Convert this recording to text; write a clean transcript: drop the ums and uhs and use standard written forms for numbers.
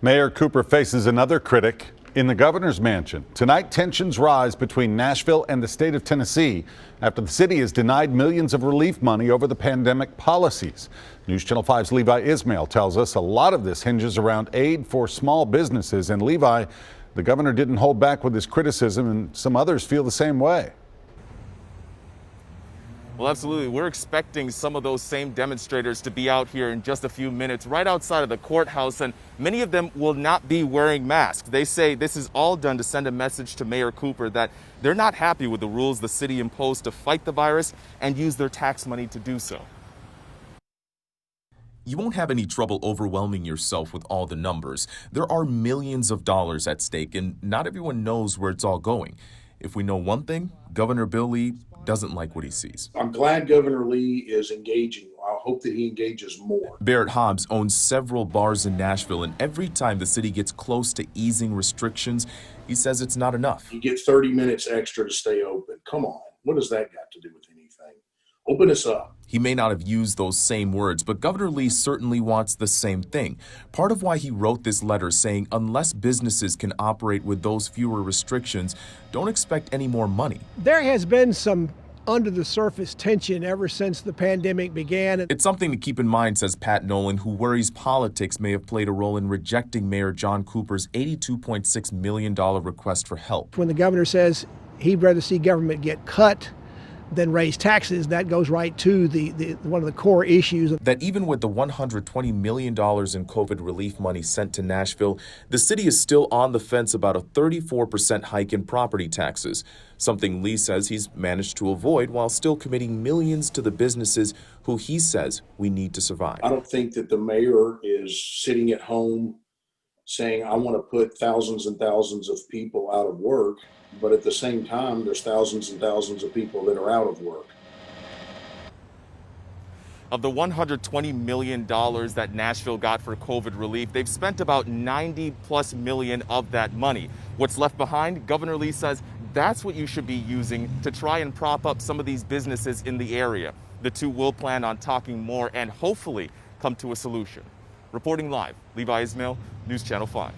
Mayor Cooper faces another critic in the governor's mansion. Tonight, tensions rise between Nashville and the state of Tennessee after the city has denied millions of relief money over the pandemic policies. News Channel 5's Levi Ismail tells us a lot of this hinges around aid for small businesses. And Levi, the governor didn't hold back with his criticism, and some others feel the same way. Well, absolutely. We're expecting some of those same demonstrators to be out here in just a few minutes, right outside of the courthouse, and many of them will not be wearing masks. They say this is all done to send a message to Mayor Cooper that they're not happy with the rules the city imposed to fight the virus and use their tax money to do so. You won't have any trouble overwhelming yourself with all the numbers. There are millions of dollars at stake, and not everyone knows where it's all going. If we know one thing, Governor Bill Lee doesn't like what he sees. I'm glad Governor Lee is engaging. I hope that he engages more. Barrett Hobbs owns several bars in Nashville, and every time the city gets close to easing restrictions, he says it's not enough. You get 30 minutes extra to stay open. Come on. What does that got to do with anything? Open us up. He may not have used those same words, but Governor Lee certainly wants the same thing. Part of why he wrote this letter saying unless businesses can operate with those fewer restrictions, don't expect any more money. There has been some under the surface tension ever since the pandemic began. It's something to keep in mind, says Pat Nolan, who worries politics may have played a role in rejecting Mayor John Cooper's $82.6 million request for help. When the governor says he'd rather see government get cut than raise taxes, that goes right to the one of the core issues. That even with the $120 million in COVID relief money sent to Nashville, the city is still on the fence about a 34% hike in property taxes, something Lee says he's managed to avoid while still committing millions to the businesses who he says we need to survive. I don't think that the mayor is sitting at home saying, I want to put thousands and thousands of people out of work. But at the same time, there's thousands and thousands of people that are out of work. Of the $120 million that Nashville got for COVID relief, they've spent about $90+ million of that money. What's left behind, Governor Lee says that's what you should be using to try and prop up some of these businesses in the area. The two will plan on talking more and hopefully come to a solution. Reporting live, Levi Ismail, News Channel 5.